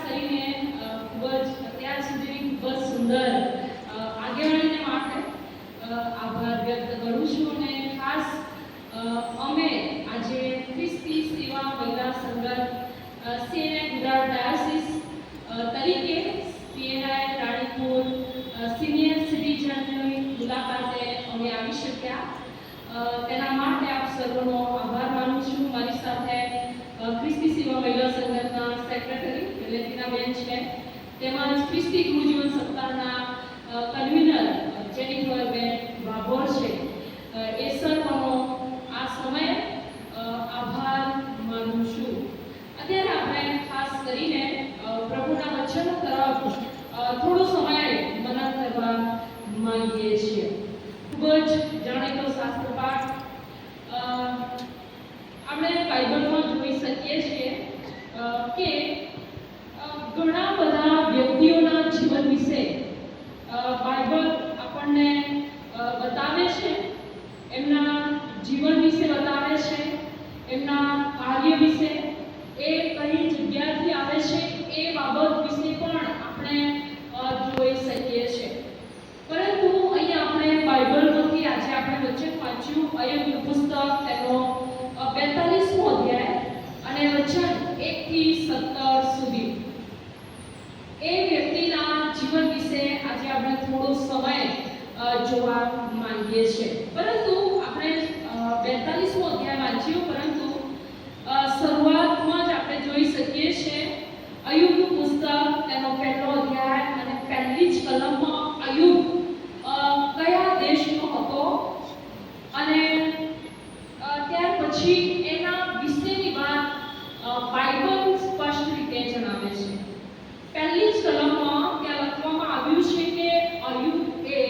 કરીને ખૂબ જ અત્યાર સુધી ખૂબ જ સુંદર આગેવાનીને માટે આભાર વ્યક્ત કરું છું અને ખાસ અમે આજે ખ્રિસ્તી સેવા મહિલા સંગઠન સીએનઆઈ ગુજરાત ડાયોસિસ તરીકે સીએનઆઈ રાણીપુર સિનિયર સિટીઝનની મુલાકાતે અમે આવી શક્યા તેના માટે આપ સર્વનો આભાર માનું છું. મારી સાથે ખ્રિસ્તી સેવા મહિલા સંગઠનના સેક્રેટરી લેતિનાબેન છે, તેમજ ખ્રિસ્તી ગુરુજીવન સપ્તાહના કન્વીનર જેનિફરબેન ભાભોર છે. એ સર્વનો આ સમયે આભાર માનું છું. અત્યારે આપણે ખાસ કરીને પ્રભુના વચનો તરફ થોડો સમય મનન કરવા માંગીએ છીએ. ખૂબ જ જાણીતો શાસ્ત્ર પાઠ આપણે બાઇબલમાં જોઈ શકીએ છીએ કે ઘણા બધા વ્યક્તિઓના જીવન વિશે બાઇબલ આપણને બતાવે છે, એમના જીવન વિશે બતાવે છે, એમના કાર્ય વિશે, એ કઈ જગ્યાથી આવે છે એ બાબત વિશે પણ આપણે જોઈ શકીએ છીએ. પરંતુ અહીંયા આપણે બાઇબલમાંથી આજે આપણે વચન વાંચ્યું અયબનું પુસ્તક તેનો 42મો અધ્યાય અને વચન 1 થી 17 સુધી એ વ્યક્તિના જીવન વિશે આજે આપણે થોડો સમય જોવા માંગીએ છીએ. પરંતુ આપણે 42મો અધ્યાય વાંચ્યું, પરંતુ શરૂઆતમાં જ આપણે જોઈ શકીએ છીએ અયુબનું પુસ્તક તેનો પહેલો અધ્યાય અને પહેલી જ કલમમાં અયુબ કયા દેશનો હતો અને ત્યાર પછી એના વિશેની વાત બાઇબલ સ્પષ્ટ રીતે જણાવે છે. પહેલી જ કલમમાં ત્યાં લખવામાં આવ્યું છે કે અયુબ એ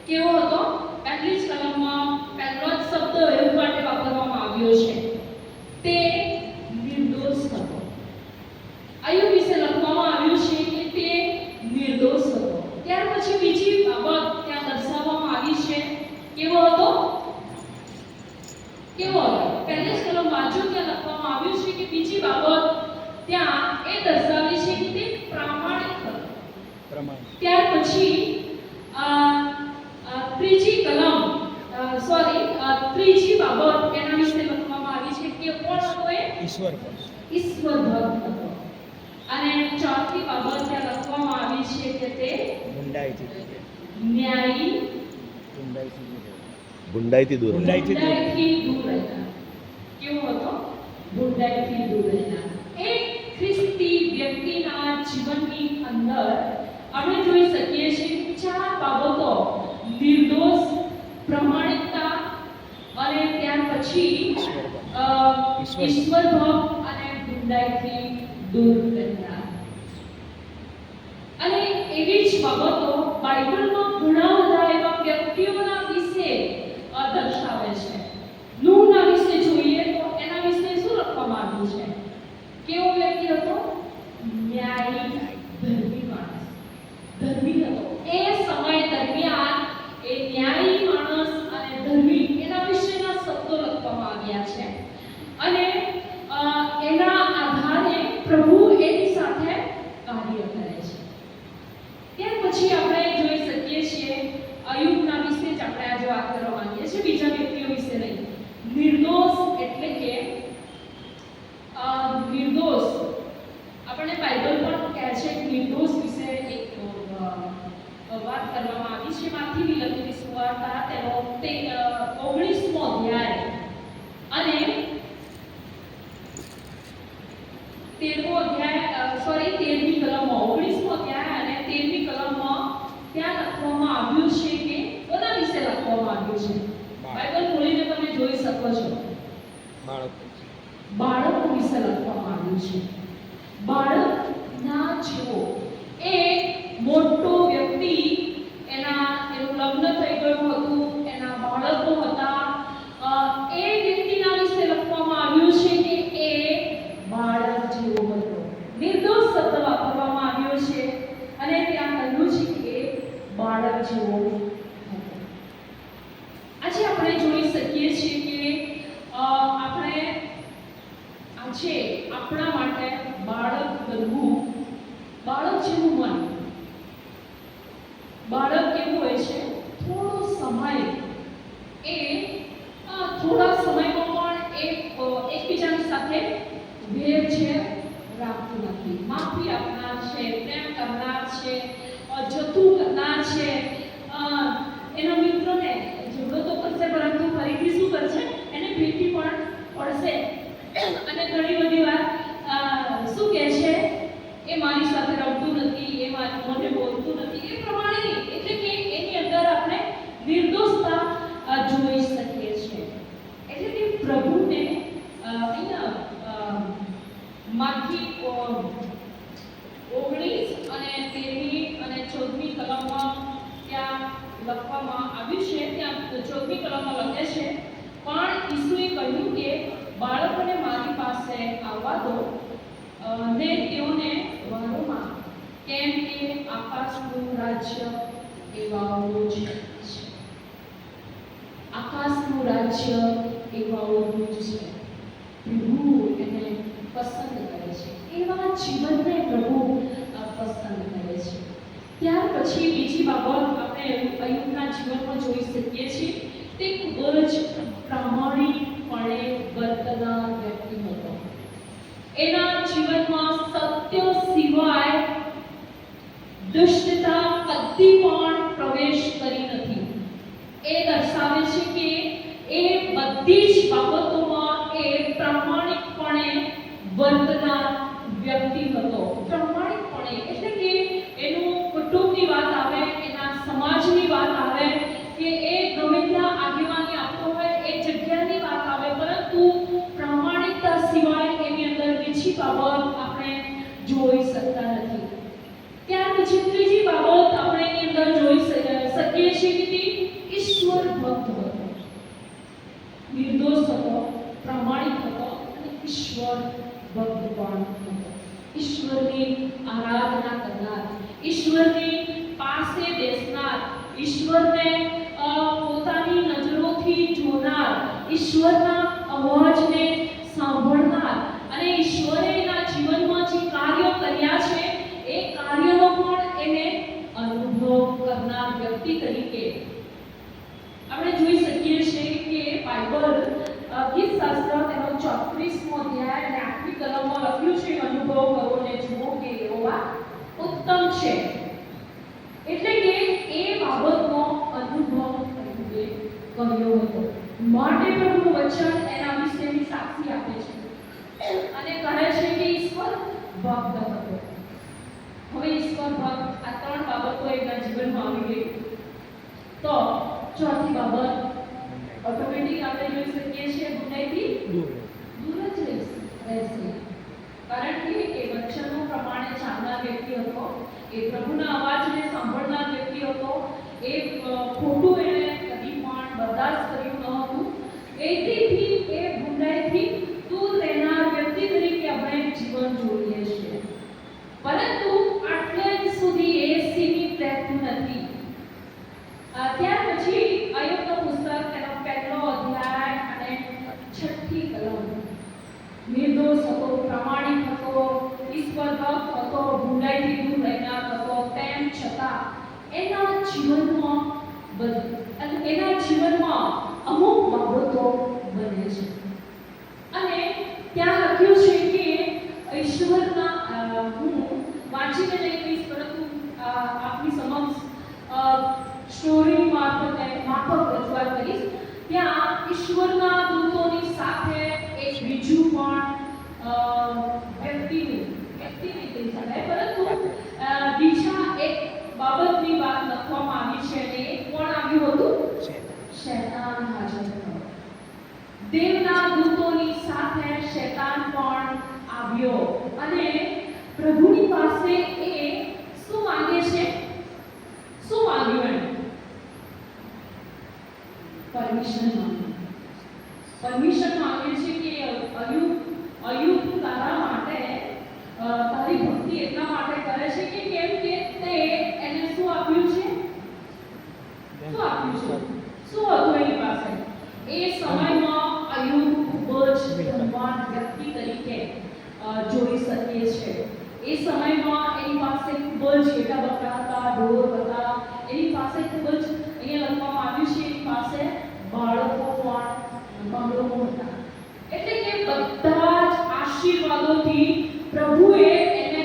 કેવો હતો. પહેલી જ કલમમાં પહેલો જ શબ્દ અયુબ માટે વાપરવામાં આવ્યો છે, તે નિર્દોષ હતો. અયુબ વિશે લખવામાં આવ્યું છે કે તે નિર્દોષ હતો. ત્યાર પછી બીજી બાબત ત્યાં દર્શાવવામાં આવી છે, કેવો હતો. પહેલી જ કલમ વાંચો, ત્યાં લખવામાં આવ્યું છે કે બીજી બાબત ત્યાં એ દર્શાવે છે કે તે પ્રામાણિક હતો. ત્યાર પછી ત્રીજી બાબત એના વિશે લખવામાં આવી છે કે કોણ હતો એ ઈશ્વર ભક્ત હતો. અને ચોથી બાબત ત્યાં લખવામાં આવી છે કે તે ન્યાયી ભૂંડાઈથી દૂર રહેનાર. કેવો હતો. ભૂંડાઈથી દૂર રહેનાર. એક ખ્રિસ્તી વ્યક્તિના જીવનની અંદર આપણે જોઈ શકીએ છીએ કે ચાર બાબતો: નિર્દોષ, પ્રામાણિકતા, અને ત્યાર પછી ઈશ્વર ભક્ત અને ભૂંડાઈથી દૂર રહેનાર. અને એવી જ બાબતો બાઇબલમાં ઘણા બધા એવા વ્યક્તિઓના વિશે દર્શાવે છે. નૂહના વિશે જોઈએ તો એના વિશે શું લખવામાં આવ્યું છે? કેવો વ્યક્તિ હતો? ન્યાયી, ધર્મી માણસ. ધર્મી હતો. એ સમય દરમિયાન એ ન્યાયી માણસ અને ધર્મી એના વિશેના શબ્દો લખવામાં આવ્યા છે. અને એના આધારે પ્રભુ એની સાથે કાર્ય કરે છે. ત્યાર પછી આપણે જોઈ શકીએ છીએ અયુબના વિશે જ આપણે આજે વાત કરવા માંગીએ છીએ, બીજા વ્યક્તિઓ વિશે નહીં. નિર્દોષ એટલે કે નિર્દોષ આપણે બાઇબલ પણ કહે છે કે નિર્દોષ વિશે એક વાત કરવામાં આવી છે. માથીની લખેલી સુવાર્તા તેનો 19મો અધ્યાય અને 13મી કલમમાં 19મો અધ્યાય અને 13મી કલમમાં ત્યાં લખવામાં આવ્યું છે કે કોના વિશે લખવામાં આવ્યું છે? બાઇબલ ખોલીને તમે જોઈ શકો છો. બાળકો વિશે લખવામાં આવ્યું છે. બાળકના જેવો એક મોટો વ્યક્તિ, એનું લગ્ન થઈ ગયું હતું, એના બાળકો હતા, એ વ્યક્તિના વિશે લખવામાં આવ્યું છે કે એ બાળક જેવો હતો. નિર્દોષ શબ્દ વાપરવામાં આવ્યો છે અને ત્યાં કહ્યું છે કે એ બાળક જેવો હતો. આજે આપણે જોઈ શકીએ છીએ કે આપણે આજે આપણા માટે બાળક નથી, માફી આપનાર છે, પ્રેમ કરનાર છે, જતું કરનાર છે. એના મિત્રોને ઝઘડો તો કરશે પરંતુ ફરીથી શું કરશે, એને ભેટી પણ પડશે. અને ઘણી બધી વાર શું કહે છે, એ મારી સાથે રમતું નથી, એ મને બોલતું નથી, એ પ્રમાણે નહીં. એટલે કે એની અંદર આપણે નિર્દોષતા જોઈ શકીએ છીએ. એટલે કે પ્રભુને અહીંયા માંથી 19 અને 13મી અને 14મી કલમમાં ત્યાં લખવામાં આવ્યું છે. ત્યાં 14મી કલમમાં લખે છે, પણ ઈસુએ કહ્યું કે બાળકોને મારી પાસે આવવા દો ને તેઓને વહાવવામાં, કેમ કે આકાશનું રાજ્ય એવાઓ જ છે. આકાશનું રાજ્ય એવાઓ જ છે. પ્રભુ એને પસંદ કરે છે, એવા જીવનને પ્રભુ પસંદ કરે છે. ત્યાર પછી બીજી બાબત આપણે અયુબના જીવનમાં જોઈ શકીએ છીએ. તે ખૂબ જ પ્રામાણિકપણે વર્તનાર વ્યક્તિ હતો. એના જીવનમાં સત્ય સિવાય દુષ્ટતા કદી પણ પ્રવેશ કરી નથી. એ દર્શાવે છે કે એ બધી જ બાબતોમાં એ પ્રામાણિકપણે વર્તનાર વ્યક્તિ હતો. પ્રામાણિકપણે એટલે કે એનું કુટુંબની વાત આવે, એના સમાજની વાત આવે, કે એ ગમે ત્યાં આગેવાની આપતો હોય એ જગ્યાની વાત આવે, પરંતુ પ્રામાણિકતા સિવાય એની અંદર બીજી બાબત આપણે જોઈ શકતા નથી. ત્યાર પછી ત્રીજી બાબત આપણે એની અંદર જોઈ શકીએ છીએ કે તે ઈશ્વર ભક્ત હતો. નિર્દોષ હતો, પ્રામાણિક હતો અને ઈશ્વર ભક્ત પણ હતો. ઈશ્વરની આરાધના કરનાર, ઈશ્વરની પાસે બેસનાર, ઈશ્વરને પોતાની નજરોથી જોનાર, ઈશ્વરના અવાજને સાંભળનાર અને ઈશ્વરે એના જીવનમાં જે કાર્યો કર્યા છે એ કાર્યનો પણ એને અનુભવ કરનાર વ્યક્તિ તરીકે આપણે જોઈ શકીએ છીએ કે બાઇબલ ગીતશાસ્ત્ર તેનો 34મો અધ્યાય અને 8મી કલમમાં લખ્યું છે, અનુભવ કરો ને જુઓ કે યહોવા ઉત્તમ છે. એટલે કે એ બાબતનો અનુભવ પ્રભુએ કર્યો હતો. માટે પ્રભુનું વચન એના વિશેની સાક્ષી આપે છે અને કહે છે કે ઈશ્વર ભક્ત હતો. હવે ઈશ્વર ભક્ત, આ ત્રણ બાબતો એના જીવનમાં આવી ગઈ. તો ચોથી બાબત ઓટોમેટિક આપણે જોઈ શકીએ છીએ, બુરાઈથી દૂર જ રહેશે. કારણ કે એ વચનો પ્રમાણે ચાલનાર વ્યક્તિ હતો, એ પ્રભુના અવાજને સાંભળનાર વ્યક્તિ હતો, એ ખોટું એને કદી પણ બરદાસ્ત કર્યું ન હતું. એથી એ બુરાઈથી દૂર રહેનાર વ્યક્તિ તરીકે આપણે જીવન જોઈએ છીએ. પરંતુ આટલે સુધી એ સીમિત રહેતું નથી. ત્યાર પછી અયુબનું પુસ્તક તેનો 1લો અધ્યાય અને 6ઠી કલમ. નિર્દોષ હતો, પ્રામાણિક હતો, ઈશ્વર ભક્ત હતો, બુરાઈથી દૂર રહેનાર હતો, તેમ છતાં એના જીવનમાં અમુક બાબતો બને છે. અને ત્યાં લખ્યું છે કે ઈશ્વરના, હું વાંચીને નહીં કહીશ પરંતુ આપની સમક્ષ સ્ટોરી માફક રજૂઆત કરીશ. ત્યાં ઈશ્વરના દૂતોની સાથે એક બીજું પણ વ્યક્તિની કહી શકાય, પરંતુ બીજા એક બાબતની વાત લખવામાં આવી છે અને એ કોણ આવ્યું હતું? શૈતાન હાજર હતો. દેવના દૂતોની સાથે શૈતાન પણ આવ્યો અને પ્રભુની પાસે એ શું માંગે છે? શું માંગ્યું? પરમિશન માંગે છે કે અયુબ તારા માટે તારી ભક્તિ એટલા માટે કરે છે કે કેમ કે તે એને શું આપ્યું છે? શું હતું એની પાસે? એ સમયમાં અયુબ ખૂબ જ ધનવાન વ્યક્તિ તરીકે જોઈ શકીએ છીએ. એ સમયમાં એની પાસે ખૂબ જ ઘેટા બકરા હતા, ઢોર હતા. એની પાસે ખૂબ જ, અહીંયા લખવામાં આવ્યું છે, એની પાસે બાળકો પણ બંગલો હતા. એટલે કે બધા જ આશીર્વાદોથી પ્રભુએ એને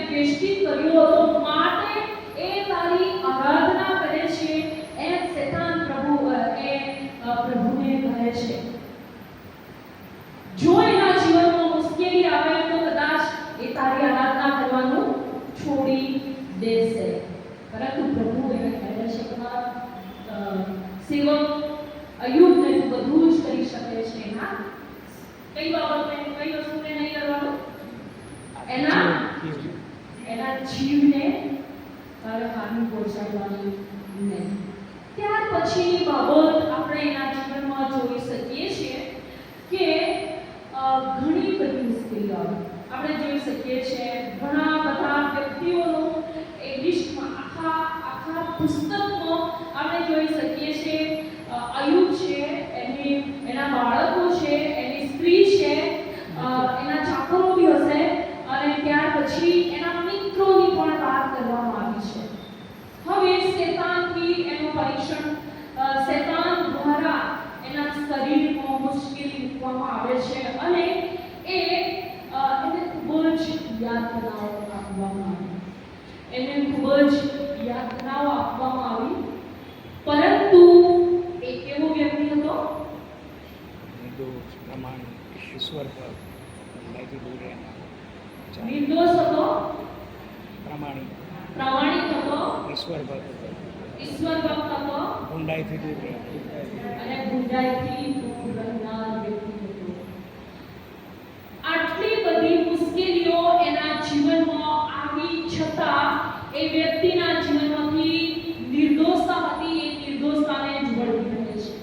એના જીવને તારે હાનિ પહોંચાડવાની નહીં. ત્યાર પછીની બાબત આપણે એના જીવનમાં જોઈ શકીએ છીએ કે ઘણી બધી મુશ્કેલીઓ આપણે જોઈ શકીએ છીએ. ઘણા બધા વ્યક્તિઓનું એ લિસ્ટમાં આખા પુસ્તકમાં આપણે જોઈ શકીએ છીએ. અયુબ છે, એના બાળકો છે, એની સ્ત્રી છે, એના ચાકરો બી હશે, અને ત્યાર પછી એના મિત્રોની પણ વાત કરવામાં આવી છે. હવે શેતાનથી એનું પરીક્ષણ, શેતાન દ્વારા એના શરીરમાં મુશ્કેલી મૂકવામાં આવે છે અને એને ખૂબ જ યાતનાઓ આપવામાં આવી. એને ખૂબ જ યાતનાઓ આપવામાં આવી. પરંતુ એ કેવો વ્યક્તિ હતો? નિર્દોષ હતો, પ્રામાણિક હતો, ઈશ્વર ભક્ત હતો, ગુંડાઈથી દૂર અને ગુંડાઈથી દૂર રહેનાર વ્યક્તિ હતો. આટલી બધી મુશ્કેલીઓ એના જીવનમાં આવી છતાં એ વ્યક્તિના જીવનમાંથી નિર્દોષતા હતી, એ નિર્દોષતાને જ વળગી રહે છે.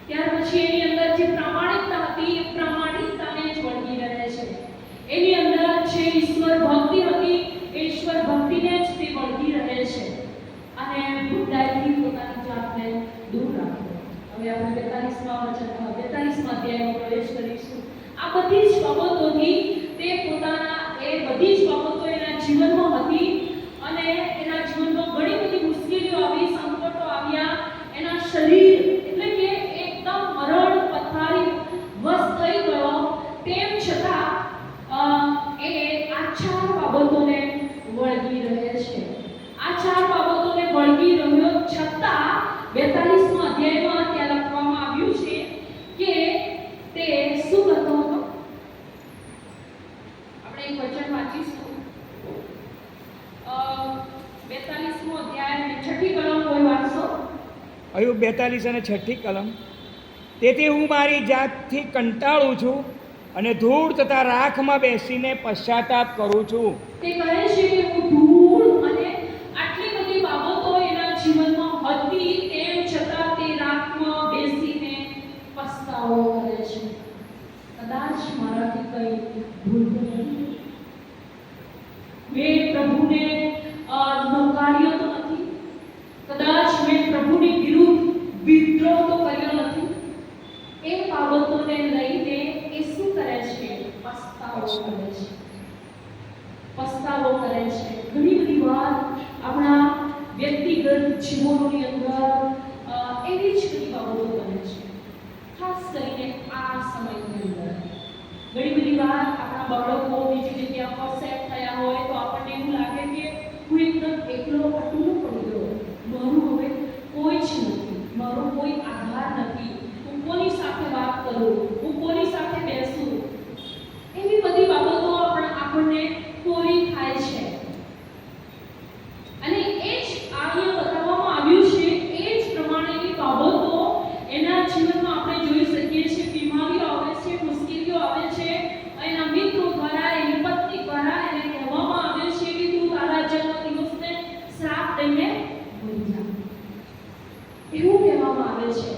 ત્યાર પછી એની અંદર જે પ્રામાણિકતા હતી, એ પ્રામાણિકતાને જ વળગી રહે છે. એની અંદર જે ઈશ્વર ભક્તિ હતી, એ ઈશ્વર ભક્તિને જ તે વળગી રહે છે અને ગુંડાઈથી પોતાની જાતને દૂર રાખે. હવે આપણે 42મા અધ્યાયમાં પ્રવેશ કરીશું. આ બધી જ બાબતોથી તે પોતાના એ બધી જ બાબતો એના જીવનમાં હતી અને એના જીવનમાં ઘણી બધી મુશ્કેલીઓ આવી, સંકટો આવ્યા. એના શરીર એટલે કે એકદમ મરણ પથારી વશ થઈ ગયો. તેમ છતાં એ આ ચાર બાબતોને વળગી રહે છે. આ ચાર બાબતોને વળગી રહ્યો છતાં 42મા અધ્યાયમાં ત્યાં લખવામાં આવ્યું છે કે તે શું કરતો હતો? આપણે એક વચન વાંચીશું. 42મો અધ્યાય અને 6ઠી કલમ કોઈ વાંચશો? અયુબ 42 અને 6ઠી કલમ. તેથી હું મારી જાતથી કંટાળું છું અને ધૂળ તથા રાખમાં બેસીને પશ્ચાતાપ કરું છું. તે કહે છે કે હું ધૂળ અને આટલી બધી બાબતો એના જીવનમાં હતી, તેમ છતાં તે રાખમાં બેસીને પસ્તાવો કરે છે. કદાચ મારાથી કંઈ ભૂલ નથી, મેં પ્રભુને નકાર્યો તો નથી, કદાચ મેં પ્રભુની વિરુદ્ધ વિદ્રોહ તો કર્યો નથી. એ બાબતોને લઈને એ શું કરે છે? પસ્તાવો કરે છે. પસ્તાવો કરે છે. ઘણી બધી વાર આપણા વ્યક્તિગત જીવનોની અંદર એવી જ બધી બાબતો બને છે. ખાસ કરીને આ સમયની અંદર ઘણી બધી વાર આપણા બાળકો બીજી જગ્યા પર સેટ થયા હોય તો આપણને એવું લાગે કે હું એકદમ એકલો અટૂલો પડી ગયો, મારું હવે કોઈ જ નથી, મારો કોઈ આધાર નથી, હું કોની સાથે વાત કરું, હું કોની સાથે બેસું. એવી બધી બાબતો આપણને કોરી થાય છે. અને એ જ અહીંયા બતાવવામાં આવ્યું છે. એ જ પ્રમાણેની બાબતો એના જીવનમાં આપણે જોઈ શકીએ છીએ. બીમારીઓ આવે છે, મુશ્કેલીઓ આવે છે. એના મિત્રો દ્વારા, એની પત્ની દ્વારા એને કહેવામાં આવે છે કે તું તારા જન્મદિવસને શ્રાપ દઈને ભૂલી જા, એવું કહેવામાં આવે છે.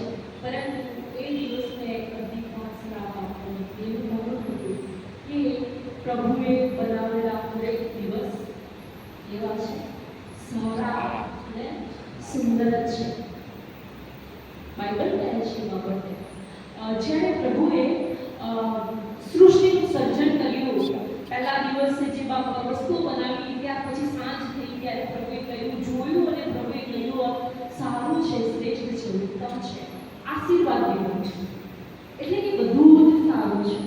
પરંતુ એ દિવસને કદી પણ શ્રાપ આપવો એવું માનું હતું કે પ્રભુએ બનાવેલા દરેક દિવસ એવા છે, સારા અને સુંદર છે. બાઇબલ કહે છે બાબતે જ્યારે પ્રભુએ સૃષ્ટિનું સર્જન કર્યું, પહેલા દિવસે જે વસ્તુઓ બનાવી, ત્યાર પછી સાંજ થઈ ત્યારે પ્રભુએ કહ્યું, જોયું અને પ્રભુએ કહ્યું સારું છે, શ્રેષ્ઠ છે, ઉત્તમ છે, આશીર્વાદ દેવું છે. એટલે કે બધું જ સારું છે.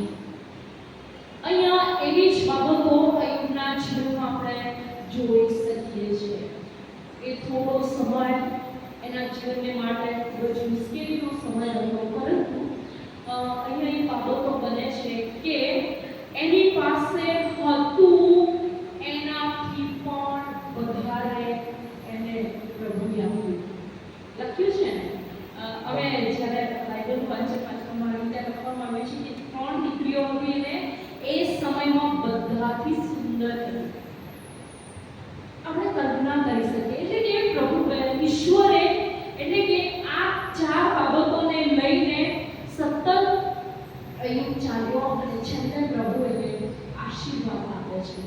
અહીંયા એવી જ બાબતો અયુબના જીવનમાં આપણે જોઈ શકીએ છીએ. એ થોડો સમય એના જીવનને માટે ખૂબ જ મુશ્કેલીનો સમય રહ્યો, પરંતુ અહીંયા એ બાબતો બને છે કે એની પાસે હતું એનાથી પણ વધારે એને પ્રભુએ આપ્યું. લખ્યું છે ને, હવે જ્યારે બાઇબલ વાંચવામાં આવી ત્યારે લખવામાં આવ્યું છે કે 3 દીકરીઓ હતી અને એ સમયમાં બધાથી સુંદર નથી. આપણે કલ્પના કરી શકીએ એટલે કે પ્રભુએ ઈશ્વરે એટલે કે આ ચાર બાબતોને લઈને સતત અયુબ ચાલ્યો અને છેલ્લે પ્રભુ એને આશીર્વાદ આપે છે.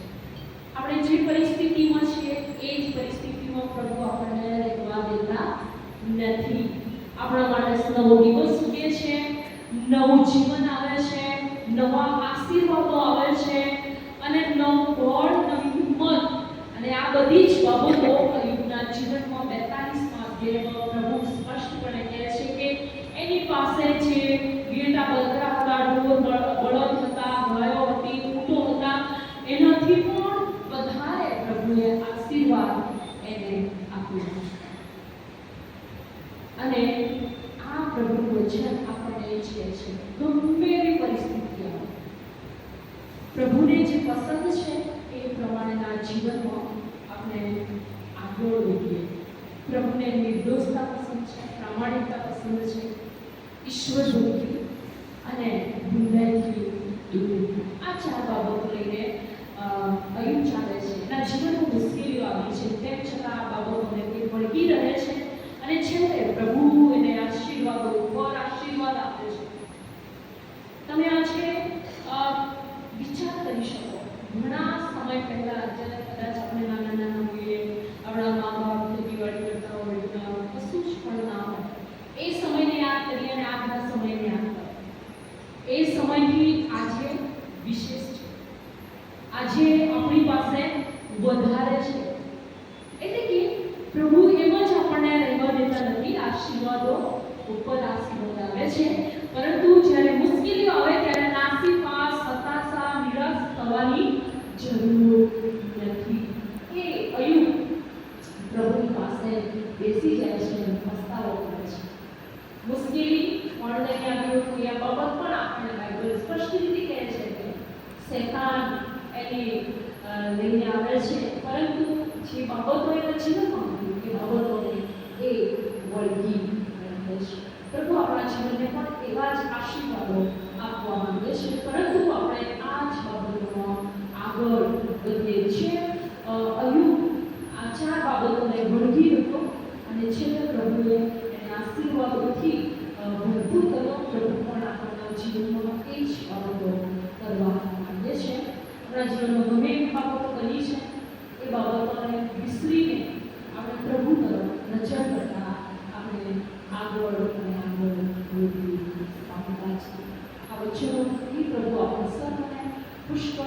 આપણે જે પરિસ્થિતિમાં છીએ એ જ પરિસ્થિતિમાં પ્રભુ આપણને રહેવા દેતા નથી. આપણા માટે નવો દિવસ ઉગે છે, નવું જીવન આવે છે, નવા આશીર્વાદો આવે છે અને નવું બળ, નવી હિંમત અને આ બધી જ બાબતો અયુબના જીવનમાં 42માં અધ્યાયમાં પ્રભુ સ્પષ્ટપણે કહે છે કે એની પાસે જે વીરતા બળતરા હતા, ઢોર બળદ હતા, ગાયો હતી, ઊંટો હતા, એનાથી પણ વધારે પ્રભુએ આશીર્વાદ એને આપ્યો. અને આ પ્રભુનું વચન આપણને એ જ કહે છે ગમે એવી પરિસ્થિતિ આવે, પ્રભુને જે પસંદ છે એ પ્રમાણેના જીવનમાં આપણે આગળ વધીએ. પ્રભુને નિર્દોષતા પસંદ છે, પ્રામાણિકતા પસંદ છે, ઈશ્વર ભક્તિ અને બુરાઈથી દૂર. આ ચાર બાબતો લઈને અયુબ ચાલે છે. એના જીવનમાં મુશ્કેલીઓ આવી છે, તેમ છતાં આ બાબતોને તે વળગી રહે છે અને છેલ્લે પ્રભુ એને આશીર્વાદો ઉપર આશીર્વાદ આપે છે. તમે આજે વિચાર કરી શકો, ઘણા સમય પહેલા જ્યારે કદાચ આપણે નાના હોઈએ, આપણા મા બાપ ખેતીવાડી કરતા હોય, કશું જ પણ ના હોય, એ સમયને યાદ કરીએ અને આજના સમયને યાદ કરીએ. એ સમયથી આજે વિશેષ છે. આજે આપણી પાસે વધારે છે. એટલે કે પ્રભુ એમ જ આપણને રહેવા દેતા નથી, આશીર્વાદો ઉપર આશીર્વાદ આવે છે, પરંતુ જ્યારે મુશ્કેલીઓ આવે ત્યારે નાસીપાસ, હતાશા, નિરાશ થવાની જરૂર નથી. એ અયુબ પ્રભુની પાસે બેસી જાય છે અને પસ્તાવો કરે છે. મુશ્કેલી પણ લઈને આવ્યો કોઈ આ બાબત પણ આપણને બાઇબલ સ્પષ્ટ રીતે કહે છે કે શૈતાન એની લઈને આવે છે, પરંતુ જે બાબતો એના જીવનમાં હતી એ બાબતોને એ વળગી રહે છે. પ્રભુ આપણા જીવનને પણ એવા જ આશીર્વાદો આપવા માંગે છે, પરંતુ આપણે આ જ બાબતોમાં આગળ વધીએ છીએ. અયુબ આ ચાર બાબતોને વળગી રહ્યો અને છેલ્લે પ્રભુએ એને આશીર્વાદોથી ભરપૂર કર્યો. પ્રભુ પણ આપણા જીવનમાં એ જ બાબતો કરવા માંગે છે. આપણા જીવનમાં ગમે એવી બાબતો કરી છે એ બાબતોને વિસરીને આપણે પ્રભુ તરફ નજર કરતા આપણે આગળ અને આગળ વધી આપતા છીએ. આ વચનોથી પ્રભુ આપણા સર્વને પુષ્કળ